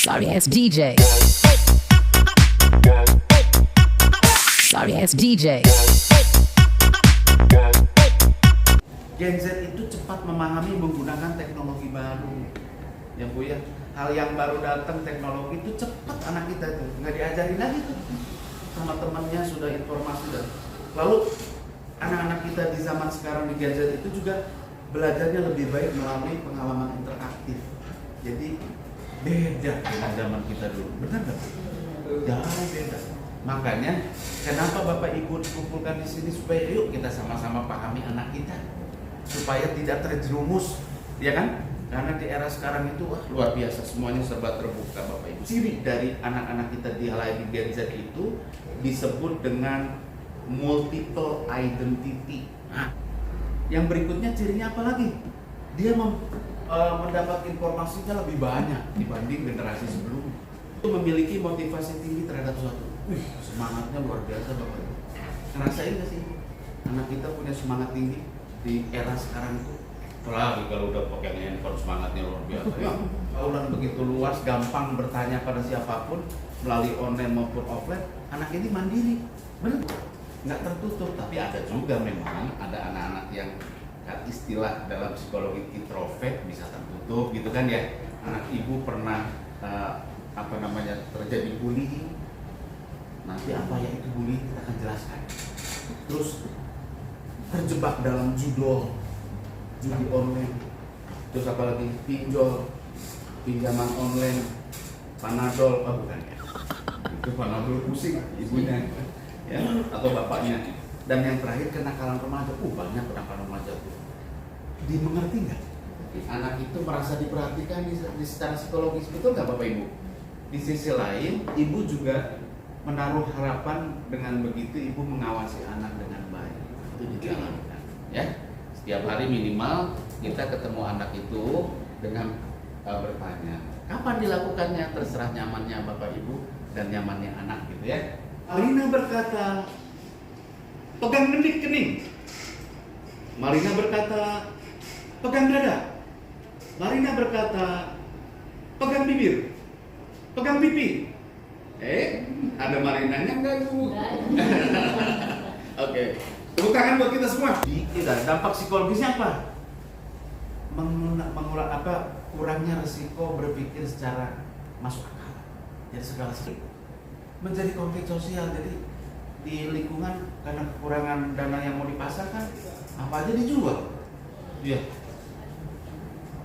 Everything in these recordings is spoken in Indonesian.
Sorry ass DJ. Sorry ass DJ. Gen Z itu cepat memahami menggunakan teknologi baru. Ya Bu ya, hal yang baru datang teknologi itu cepat anak kita tuh nggak diajarin lagi tuh sama temannya sudah informasi dan lalu anak-anak kita di zaman sekarang di Gen Z itu juga belajarnya lebih baik melalui pengalaman interaktif. Jadi beda dengan zaman kita dulu, benar nggak? Jauh beda. Makanya kenapa Bapak Ibu dikumpulkan di sini supaya yuk kita sama-sama pahami anak kita supaya tidak terjerumus, ya kan? Karena di era sekarang itu wah, luar biasa semuanya serba terbuka Bapak Ibu. Ciri dari anak-anak kita di Gen Z itu disebut dengan multiple identity. Nah, yang berikutnya cirinya apa lagi? Dia mendapat informasinya lebih banyak dibanding generasi sebelumnya. Itu memiliki motivasi tinggi terhadap sesuatu. Semangatnya luar biasa Bapak Ibu. Ngerasain nggak sih anak kita punya semangat tinggi di era sekarang itu? Apalagi kalau udah pakai handphone semangatnya luar biasa. Ya, udah begitu luas, gampang bertanya pada siapapun melalui online maupun offline. Anak ini mandiri, benar? Nggak tertutup. Tapi ada juga memang ada anak-anak yang istilah dalam psikologi introvert bisa tertutup gitu kan ya. Anak ibu pernah terjadi bullying. Nanti apa ya itu bullying kita akan jelaskan. Terus terjebak dalam judi online, terus apalagi pinjol, pinjaman online, panadol, bukan ya? Itu panadol pusing ibunya, ya atau bapaknya. Dan yang terakhir kenakalan remaja, banyak kenakalan remaja tuh. Dimengerti nggak? Anak itu merasa diperhatikan di secara psikologis, betul nggak Bapak Ibu? Di sisi lain, ibu juga menaruh harapan dengan begitu ibu mengawasi anak dengan baik. Itu dijalankan, ya. Setiap hari minimal kita ketemu anak itu dengan bertanya, kapan dilakukannya, terserah nyamannya Bapak Ibu dan nyamannya anak gitu ya. Marina berkata, pegang kening. Marina berkata, pegang dada. Marina berkata, pegang bibir, pegang pipi. Ada Marinanya enggak Ibu? Oke. Tepuk tangan buat kita semua. Dampak psikologisnya apa? Kurangnya resiko berpikir secara masuk akal. Jadi segala sesuatu menjadi konflik sosial. Jadi di lingkungan karena kekurangan dana yang mau dipasarkan, apa aja dijual. Iya.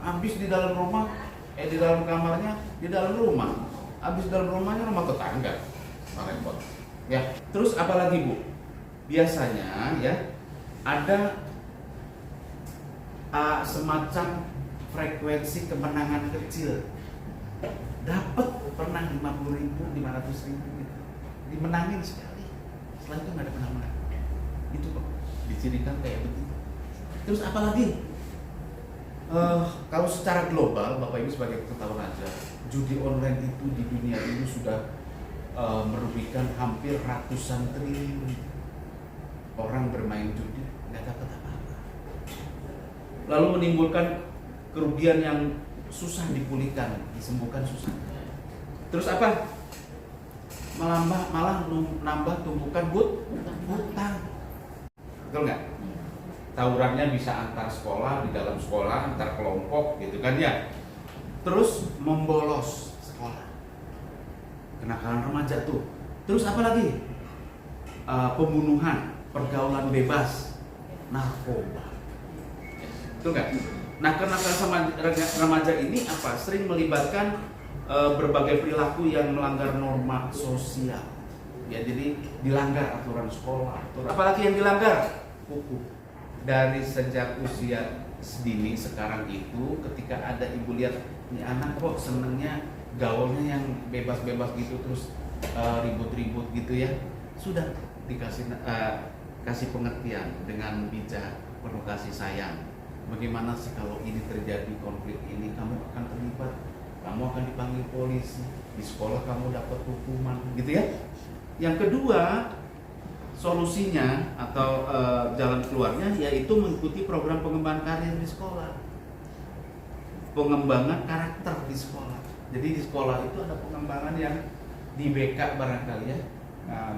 Habis di dalam rumah, di dalam kamarnya, di dalam rumah. Habis dalam rumahnya rumah tetangga. Repot. Ya. Terus apa lagi Bu? Biasanya ya ada semacam frekuensi kemenangan kecil. Dapat pernah 50.000, 500.000 gitu. Dimenangin sekali. Setelah itu nggak ada penambahan. Itu kok dicirikan kayak begitu. Terus apa lagi? Kalau secara global, Bapak Ibu sebagai ketahuan aja, judi online itu di dunia ini sudah merugikan hampir ratusan triliun. Orang bermain judi nggak dapat apa-apa, lalu menimbulkan kerugian yang susah dipulihkan, disembuhkan susah. Terus apa? Malah nambah tumpukan hutang. Betul nggak? Tawurannya bisa antar sekolah, di dalam sekolah, antar kelompok gitu kan ya. Terus membolos sekolah, kenakalan remaja tuh. Terus apa lagi? Pembunuhan, pergaulan bebas, narkoba. Betul nggak? Nah, kenakalan sama remaja ini apa? Sering melibatkan berbagai perilaku yang melanggar norma sosial. Ya, jadi dilanggar aturan sekolah. Apalagi yang dilanggar? Hukum. Dari sejak usia sedini sekarang itu, ketika ada ibu lihat ini anak kok senengnya gaulnya yang bebas-bebas gitu, terus ribut-ribut gitu ya, sudah dikasih kasih pengertian dengan bijak, penuh kasih sayang. Bagaimana sih kalau ini terjadi konflik ini, kamu akan terlibat, kamu akan dipanggil polisi, di sekolah kamu dapat hukuman, gitu ya. Yang kedua, solusinya atau jalan keluarnya yaitu mengikuti program pengembangan karir di sekolah, pengembangan karakter di sekolah. Jadi di sekolah itu ada pengembangan yang di BK barangkali ya,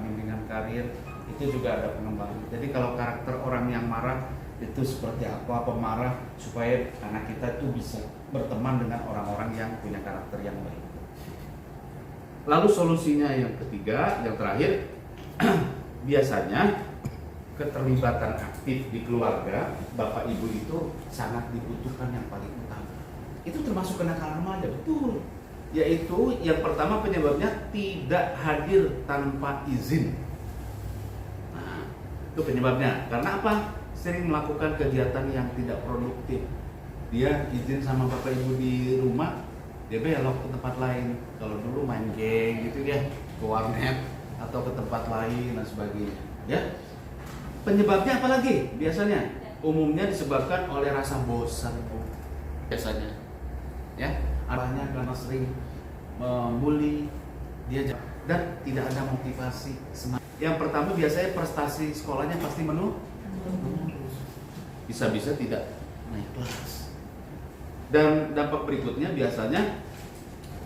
bimbingan karir itu juga ada pengembangan. Jadi kalau karakter orang yang marah itu seperti apa pemarah, supaya anak kita itu bisa berteman dengan orang-orang yang punya karakter yang baik. Lalu solusinya yang ketiga, yang terakhir, biasanya keterlibatan aktif di keluarga bapak ibu itu sangat dibutuhkan yang paling utama. Itu termasuk kenakalan remaja, betul. Yaitu yang pertama penyebabnya tidak hadir tanpa izin. Nah, itu penyebabnya. Karena apa? Sering melakukan kegiatan yang tidak produktif. Dia izin sama bapak ibu di rumah, dia belok ke tempat lain. Kalau dulu main game gitu ya, ke warnet atau ke tempat lain dan sebagainya. Ya. Penyebabnya apa lagi? Biasanya umumnya disebabkan oleh rasa bosan, biasanya. Ya, arahnya karena sering membuli dia dan tidak ada motivasi. Yang pertama biasanya prestasi sekolahnya pasti menurun. Bisa-bisa tidak naik kelas. Dan dampak berikutnya biasanya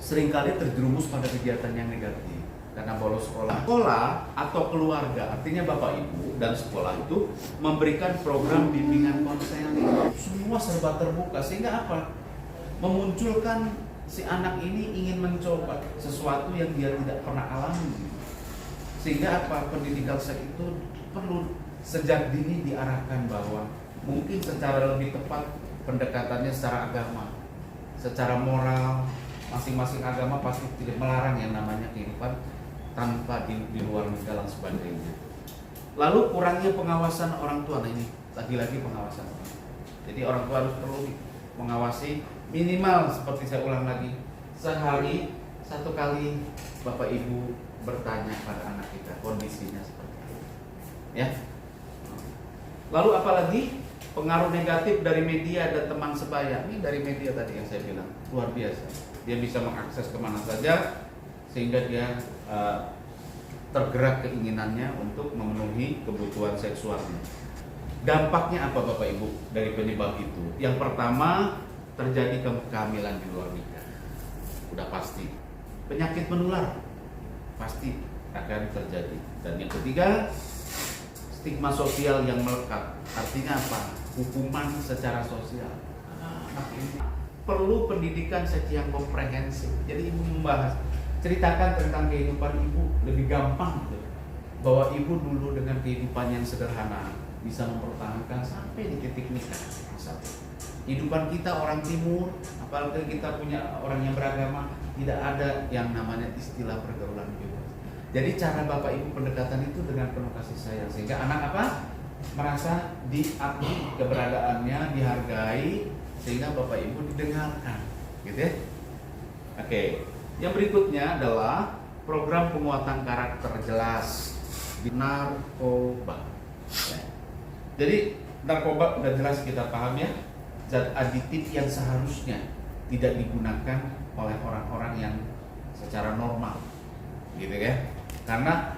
seringkali terjerumus pada kegiatan yang negatif karena bolos sekolah. Sekolah atau keluarga, artinya bapak ibu dan sekolah itu memberikan program bimbingan konseling. Semua serba terbuka sehingga apa? Memunculkan si anak ini ingin mencoba sesuatu yang dia tidak pernah alami. Sehingga apa? Pendidikan seks itu perlu sejak dini diarahkan bahwa mungkin secara lebih tepat pendekatannya secara agama, secara moral. Masing-masing agama pasti tidak melarang yang namanya kehidupan tanpa di luar nikah dan sebagainya. Lalu kurangnya pengawasan orang tua. Nah ini lagi-lagi pengawasan. Jadi orang tua harus perlu mengawasi minimal, seperti saya ulang lagi, sehari 1 kali bapak ibu bertanya pada anak kita kondisinya seperti apa. Ya. Lalu apalagi pengaruh negatif dari media dan teman sebaya. Ini dari media tadi yang saya bilang luar biasa. Dia bisa mengakses kemana saja sehingga dia tergerak keinginannya untuk memenuhi kebutuhan seksualnya. Dampaknya apa Bapak Ibu dari penyebab itu? Yang pertama, terjadi kehamilan di luar nikah. Udah pasti. Penyakit menular pasti akan terjadi. Dan yang ketiga, stigma sosial yang melekat. Artinya apa? Hukuman secara sosial. Perlu pendidikan seks yang komprehensif. Jadi ibu membahas, ceritakan tentang kehidupan ibu lebih gampang gitu. Bahwa ibu dulu dengan kehidupan yang sederhana bisa mempertahankan sampai di titik nikah. Kehidupan kita orang timur, apalagi kita punya orang yang beragama, tidak ada yang namanya istilah pergaulan bebas. Jadi cara bapak ibu pendekatan itu dengan penuh kasih sayang sehingga anak apa? Merasa diakui keberadaannya, dihargai, sehingga bapak ibu didengarkan, gitu ya. Oke, yang berikutnya adalah program penguatan karakter jelas di narkoba. Ya. Jadi narkoba udah jelas kita paham ya, zat aditif yang seharusnya tidak digunakan oleh orang-orang yang secara normal, gitu ya. Karena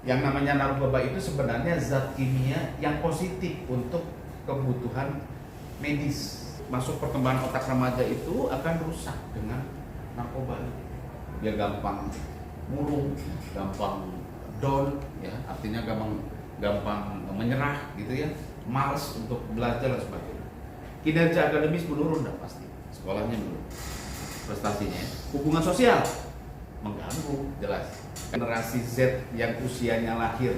yang namanya narkoba itu sebenarnya zat kimia yang positif untuk kebutuhan medis. Masuk perkembangan otak remaja itu akan rusak dengan narkoba. Dia gampang murung, gampang down, ya artinya gampang menyerah gitu ya, malas untuk belajar dan sebagainya. Kinerja akademis menurun dah pasti, sekolahnya menurun, prestasinya. Hubungan sosial mengganggu jelas. Generasi Z yang usianya lahir,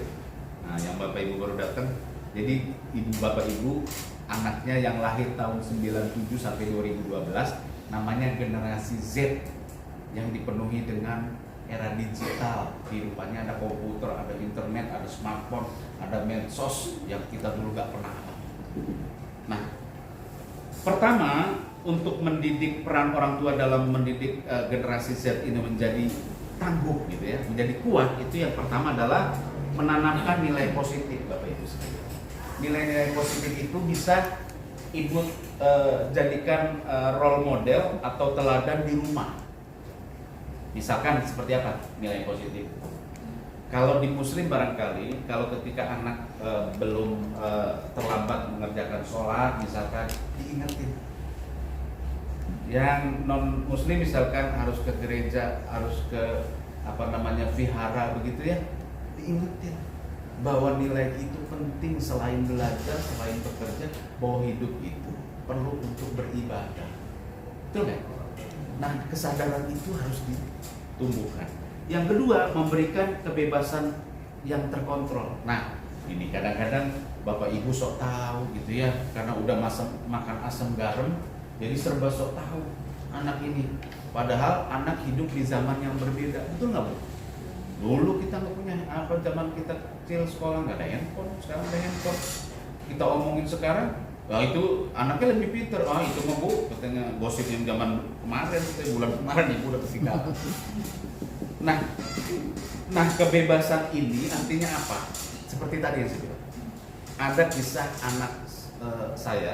nah yang bapak ibu baru datang, jadi ibu bapak ibu anaknya yang lahir tahun 97 sampai 2012 namanya generasi Z yang dipenuhi dengan era digital. Kehidupannya ada komputer, ada internet, ada smartphone, ada medsos yang kita dulu gak pernah ada. Nah, pertama untuk mendidik, peran orang tua dalam mendidik generasi Z ini menjadi tangguh gitu ya, menjadi kuat, itu yang pertama adalah menanamkan nilai positif Bapak Ibu sekalian. Nilai-nilai positif itu bisa ibu jadikan role model atau teladan di rumah. Misalkan seperti apa nilai positif? Kalau di Muslim barangkali, kalau ketika anak belum terlambat mengerjakan sholat, misalkan diingetin, Yang non muslim misalkan harus ke gereja, harus ke vihara begitu ya, diingetin bahwa nilai itu penting selain belajar, selain bekerja, bahwa hidup itu perlu untuk beribadah. Betul kan? Nah, kesadaran itu harus ditumbuhkan. Yang kedua, memberikan kebebasan yang terkontrol. Nah, ini kadang-kadang Bapak Ibu sok tahu gitu ya, karena udah makan asam garam, jadi serba sok tahu anak ini. Padahal anak hidup di zaman yang berbeda, betul nggak Bu? Dulu kita nggak punya zaman kita kecil sekolah nggak ada handphone, sekarang ada handphone. Kita omongin sekarang, itu anaknya lebih pinter. Itu mah Bu, katanya gosip yang zaman kemarin, bulan kemarin Ibu udah ketinggalan. Nah kebebasan ini artinya apa? Seperti tadi yang saya bilang, ada kisah anak saya.